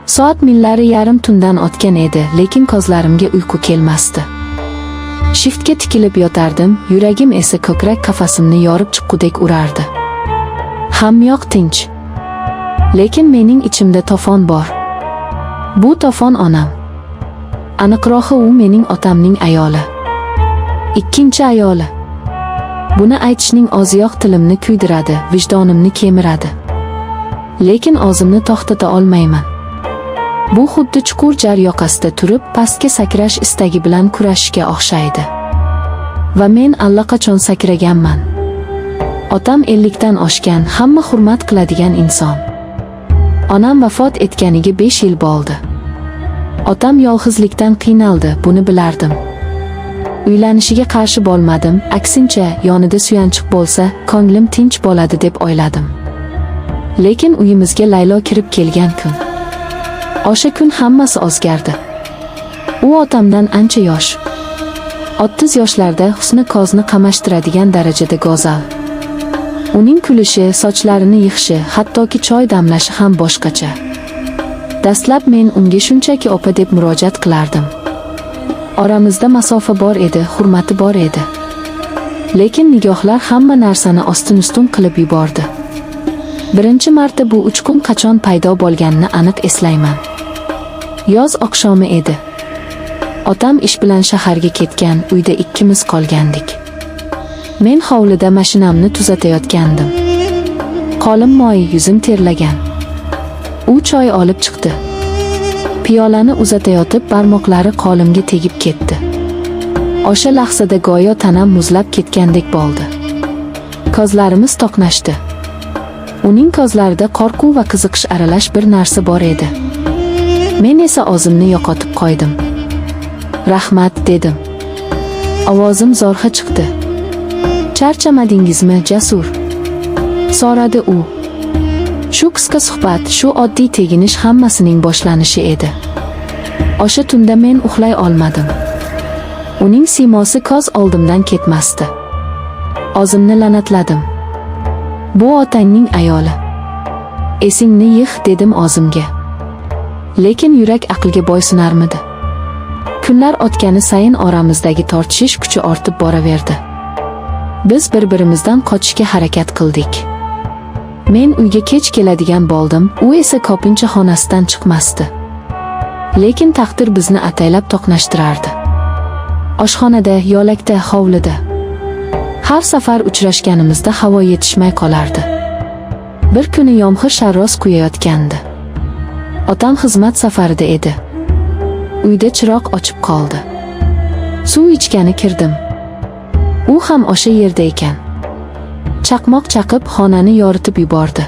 Soat millari yarim tundan o'tgan edi, lekin ko'zlarimga uyqu kelmasdi. Shiftga tikilib yotardim, yuragim esa ko'krak qafasimni yorib chiqqudek urardi. Hamyoq tinch. Lekin mening ichimda to'fon bor. Bu to'fon onam. Aniqrog'i u mening otamning ayoli. Ikkinchi ayoli. Buni aytishning o'ziyoq tilimni kuydiradi, vijdonimni kemiradi. Lekin o'zimni to'xtata olmayman. Bu xuddi chuqur jar yoqasida turib, pastga sakrash istagi bilan kurashishga o'xshaydi. Va men allaqachon sakraganman. Otam 50 dan oshgan, hamma hurmat qiladigan inson. Onam vafot etganiga 5 yil bo'ldi. Otam yolg'izlikdan qiynaldi, buni bilardim. Uylanishiga qarshi bo'lmadim, aksincha, yonida suyanchiq bo'lsa, ko'nglim tinch bo'ladi deb o'yladim. Lekin uyimizga Laylo kirib kelgan kun. O'sha kun hammasi o'zgardi. U otamdan ancha yosh. 30 yoshlarda husni ko'zni qamashtiradigan darajada go'zal. Uning kulishi, sochlarini yig'ishi, hattoki choy damlashi ham boshqacha. Dastlab men unga shunchaki opa deb murojaat qilardim. Oramizda masofa bor edi, hurmati bor edi. Lekin nigohlar hamma narsani ostin-ustun qilib yubordi. Birinchi marta bu 3 kun qachon paydo bo'lganini aniq eslayman. Yoz oqshomi edi. Otam ish bilan shaharga ketgan, uyda ikkimiz qolgandik. Men hovlida mashinamni tuzatayotgandim. Qo'lim moy, yuzim terlagan. U choy olib chiqdi. Piyolani uzatayotib barmoqlari qo'limga tegib ketdi. O'sha lahzada go'yo tanam muzlab ketgandek bo'ldi. Ko'zlarimiz to'qnashdi. Uning ko'zlarida qo'rquv va qiziqish aralash bir narsa bor edi. Men esa o'zimni yo'qotib qo'ydim. "Rahmat", dedim. Ovozim zo'rg'a chiqdi. "Charchamadingizmi, Jasur?" so'radi u. Shu qisqa suhbat, shu oddiy teginish hammasining boshlanishi edi. O'sha tunda men uxlay olmadim. Uning siymosi ko'z oldimdan ketmasdi. O'zimni la'natladim. Bu otangning ayoli. Esingni yig', dedim o'zimga. Lekin yurak aqlga bo'ysunarmidi? Kunlar o'tgani sayin oramizdagi tortishish kuchi ortib boraverdi. Biz bir-birimizdan qochishga harakat qildik. Men uyga kech keladigan bo'ldim, u esa ko'pincha xonasidan chiqmasdi. Lekin taqdir bizni ataylab to'qnashtirardi. Oshxonada, yo'lakda, hovlida. Har safar uchrashganimizda havo yetishmay qolardi. Bir kuni yomg'ir sharros quyayotgandi. Otam xizmat safarida edi. Uyda chiroq ochib qoldi. Suv ichgani kirdim. U ham o'sha yerda ekan. Chaqmoq chaqib xonani yoritib yubordi.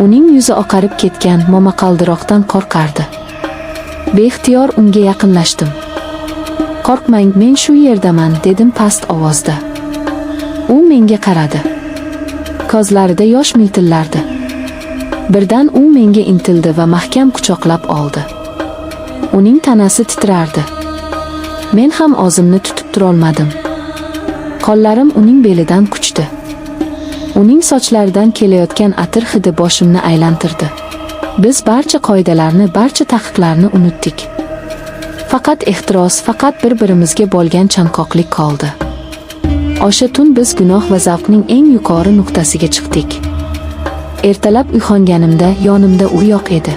Uning yuzi oqarib ketgan, momaqaldiroqdan qo'rqardi. Beixtiyor unga yaqinlashdim. "Qo'rqmang, men shu yerdaman", dedim past ovozda. U menga qaradi. Ko'zlarida yosh miltillardi. Birdan u menga intildi va mahkam quchoqlab oldi. Uning tanasi titrardi. Men ham o'zimni tutib turolmadim. Qo'llarim uning belidan quchdi. Uning sochlaridan kelayotgan atir hidi boshimni aylantirdi. Biz barcha qoidalarni, barcha taqiqlarni unutdik. Faqat ehtiros, faqat bir-birimizga bo'lgan chanqoqlik qoldi. O'sha tun biz gunoh va zavqning eng yuqori nuqtasiga chiqdik. Ertalab uyg'onganimda yonimda u yo'q edi.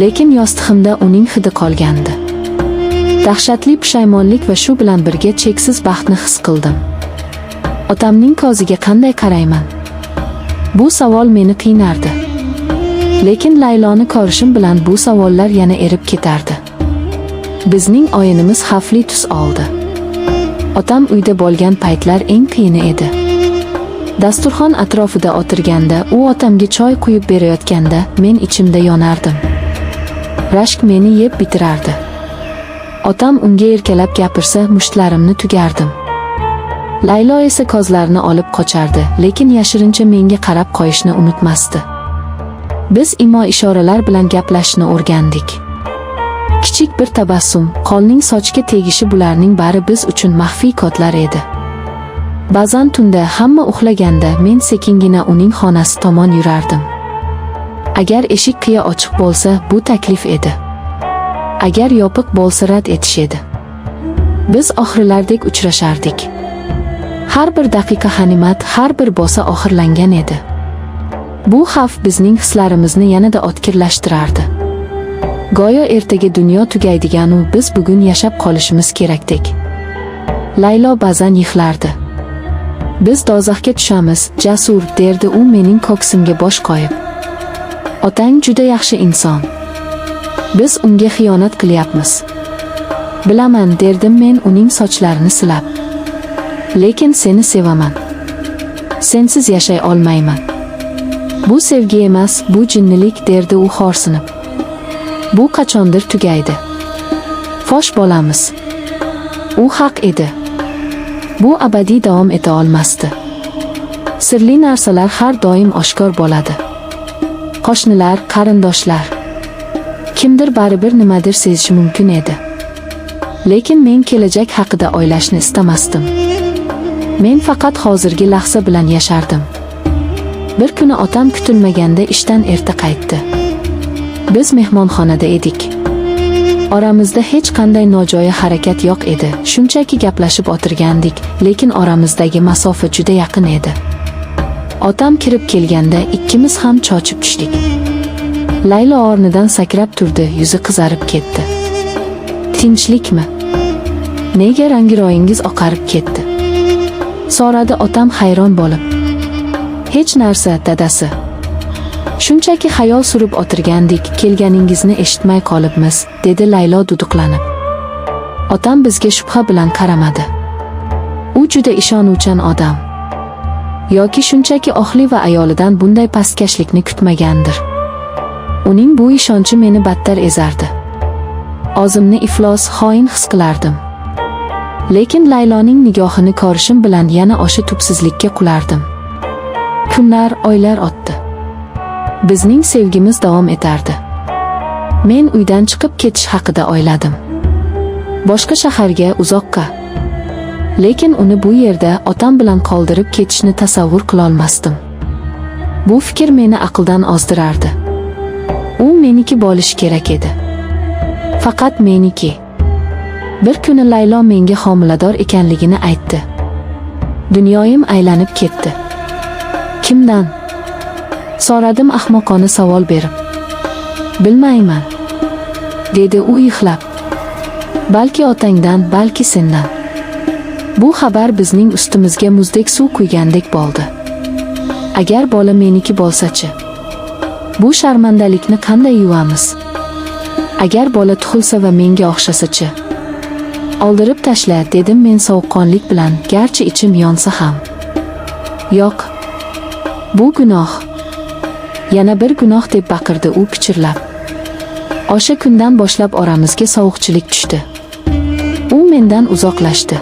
Lekin yostig'imda uning hidi qolgandi. Dahshatli pushaymonlik va shu bilan birga cheksiz baxtni his qildim. Otamning ko'ziga qanday qarayman? Bu savol meni qiynardi. Lekin Layloni ko'rishim bilan bu savollar yana erib ketardi. Bizning o'yinimiz xavfli tus oldi. Otam uyda bo'lgan paytlar eng qiyini edi. Dasturxon atrofida o'tirganda, u otamga choy quyib berayotganda, men ichimda yonardim. Rashk meni yeb bitirardi. Otam unga erkalab gapirsa, mushtlarimni tugardim. Laylo esa ko'zlarini olib qochardi, lekin yashirincha menga qarab qo'yishni unutmasdi. Biz imo-ishoralar bilan gaplashishni o'rgandik. Kichik bir tabassum, qo'lning sochga tegishi, bularning bari biz uchun maxfiy kodlar edi. Ba'zan tunda hamma uxlaganda men sekingina uning xonasi tomon yurardim. Agar eshik qiya ochiq bo'lsa, bu taklif edi. Agar yopiq bo'lsa, rad etish edi. Biz oxirlardek uchrashardik. Har bir daqiqa g'animat, har bir bosa oxirlangan edi. Bu xavf bizning hislarimizni yanada o'tkirlashtirardi. Go'yo ertaga dunyo tugaydigan u biz bugun yashab qolishimiz kerakdek. Laylo ba'zan yig'lardi. Biz do'zaxga tushamiz, Jasur, derdi u mening ko'ksimga bosh qo'yib. Otang juda yaxshi inson. Biz unga xiyonat qilyapmiz. Bilaman, derdim men uning sochlarini silab. Lekin seni sevaman. Sensiz yashay olmayman. Bu sevgi emas, bu jinnilik, derdi u xo'rsinib. Bu qachondir tugaydi. Fosh bo'lamiz. U haq edi. Bu abadiy davom eta olmasdi. Sirli narsalar har doim oshkor bo'ladi. Qo'shnilar, qarindoshlar. Kimdir baribir nimadir sezishi mumkin edi. Lekin men kelajak haqida o'ylashni istamasdim. Men faqat hozirgi lahza bilan yashardim. Bir kuni otam kutilmaganda ishdan erta qaytdi. Biz mehmonxonada edik. Oramizda hech qanday nojo'ya harakat yo'q edi. Shunchaki gaplashib o'tirgandik, lekin oramizdagi masofa juda yaqin edi. Otam kirib kelganda ikkimiz ham cho'chib tushdik. Laylo o'rnidan sakrab turdi, yuzi qizarib ketdi. Tinchlikmi? Nega rangiroyingiz oqarib ketdi? So'radi otam hayron bo'lib. Hech narsa, dadasi. Shunchaki xayol surib o'tirgandik, kelganingizni eshitmay qolibmiz, dedi Laylo duduqlanib. Otam bizga shubha bilan qaramadi. U juda ishonuvchan odam. Yoki shunchaki oxli va ayolidan bunday pastkashlikni kutmagandir. Uning bu ishonchi meni battar ezardi. O'zimni iflos, xoin his qilardim. Lekin Layloning nigohini ko'rishim bilan yana o'sha tubsizlikka qulardim. Kunlar, oylar o'tdi. Bizning sevgimiz davom etardi. Men uydan chiqib ketish haqida o'yladim. Boshqa shaharga, uzoqqa. Lekin uni bu yerda otam bilan qoldirib ketishni tasavvur qila olmasdim. Bu fikr meni aqldan ozdirardi. U meniki bo'lishi kerak edi. Faqat meniki. Bir kuni Laylo menga homilador ekanligini aytdi. Dunyoyim aylanib ketdi. Kimdan? So'radim ahmoqona savol berib. Bilmayman, dedi u yig'lab. Balki otangdan, balki sendan. Bu xabar bizning ustimizga muzdek suv quygandek bo'ldi. Agar bola meniki bo'lsa-chi? Bu sharmandalikni qanday yuvamiz? Agar bola tug'ilsa va menga o'xshasa-chi? Oldirib tashla, dedim men sovuqqonlik bilan, garchi ichim yonsa ham. Yo'q. Bu gunoh. Yana bir gunoh, deb baqirdi u pichirlab. O'sha kundan boshlab oramizga sovuqchilik tushdi. U mendan uzoqlashdi.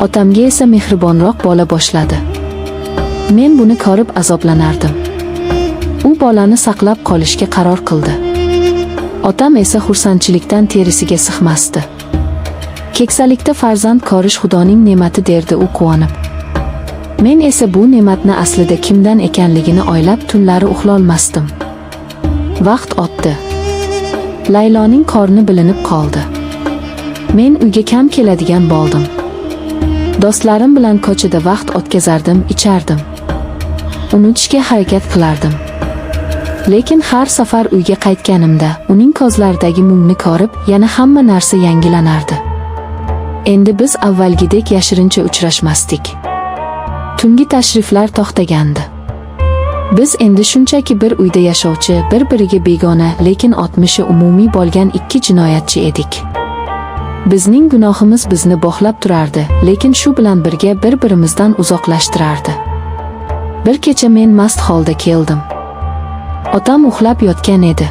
Otamga esa mehribonroq bo'la boshladi. Men buni ko'rib azoblanardim. U bolani saqlab qolishga qaror qildi. Otam esa xursandchilikdan terisiga sig'masdi. Keksalikda farzand ko'rish Xudoning ne'mati, derdi u quvonib. Men esa bu ne'matni aslida kimdan ekanligini o'ylab tunlari uxlolmasdim. Vaqt o'tdi. Layloning qorni bilinib qoldi. Men uyga kam keladigan bo'ldim. Do'stlarim bilan ko'chada vaqt o'tkazardim, ichardim. Unutishga harakat qilardim. Lekin har safar uyga qaytganimda uning ko'zlaridagi mungni ko'rib, yana hamma narsa yangilanardi. Endi biz avvalgidek yashirincha uchrashmasdik. Tungi tashriflar to'xtagandi. Biz endi shunchaki bir uyda yashovchi, bir-biriga begona, lekin o'tmishi umumiy bo'lgan ikki jinoyatchi edik. Bizning gunohimiz bizni bog'lab turardi, lekin shu bilan birga bir-birimizdan uzoqlashtirardi. Bir kecha men mast holda keldim. Otam uxlab yotgan edi.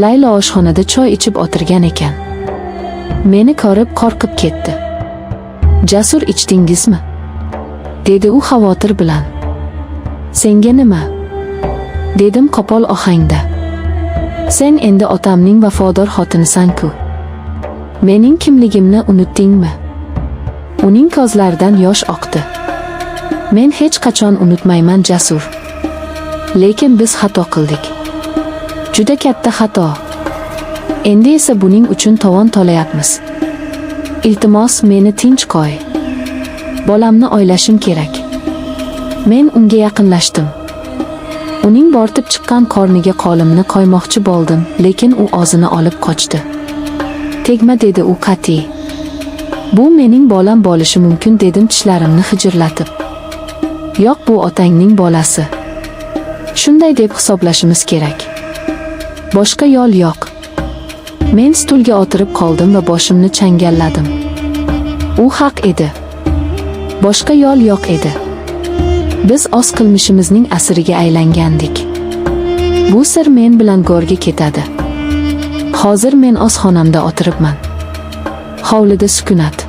Laylo oshxonada choy ichib o'tirgan ekan. Meni ko'rib qo'rqib ketdi. Jasur, ichdingizmi? Dedi u xavotir bilan. Senga nima? Dedim qo'pol ohangda. Sen endi otamning vafodor xotinisan-ku. Mening kimligimni unutdingmi? Uning ko'zlaridan yosh oqdi. Men hech qachon unutmayman, Jasur. Lekin biz xato qildik. Juda katta xato. Endi esa buning uchun tovon to'layapmiz. Iltimos, meni tinch qo'y. Bolamni oylashim kerak. Men unga yaqinlashdim. Uning bortib chiqqan qorniga qo'limni qo'ymoqchi bo'ldim, lekin u o'zini olib qochdi. Tegma, dedi u qat'iy. Bu mening bolam bo'lishi mumkin, dedim tishlarimni xijirlatib. Yo'q, bu otangning bolasi. Shunday deb hisoblashimiz kerak. Boshqa yo'l yo'q. Men stulga o'tirib qoldim va boshimni changalladim. U haq edi. Boshqa yo'l yo'q edi. Biz o'z qilmishimizning asiriga aylangandik. Bu sir men bilan go'rga ketadi. Hozir men o'z xonamda o'tiribman. Hovlida sukunat.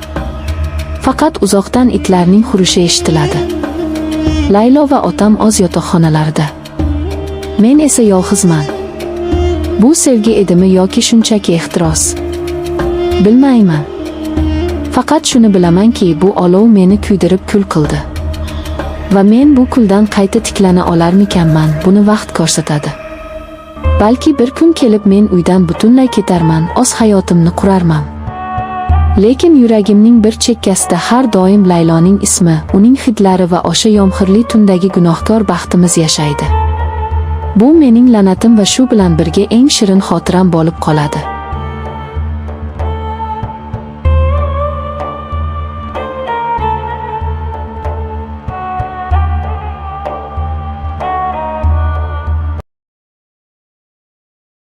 Faqat uzoqdan itlarning hurishi eshitiladi. Laylo va otam o'z yotoqxonalarida. Men esa yolg'izman. Bu sevgi edimi yoki shunchaki ehtiros? Bilmayman. Faqat shuni bilamanki, bu olov meni kuydirib kul qildi. Va men bu kuldan qayta tiklana olarmikanman, buni vaqt ko'rsatadi. Balki bir kun kelib men uydan butunlay ketarman, o'z hayotimni qurarman. Lekin yuragimning bir chekkasida har doim Layloning ismi, uning hidlari va o'sha yomg'irli tundagi gunohkor baxtimiz yashaydi. Bu mening la'natim va shu bilan birga eng shirin xotiram bo'lib qoladi.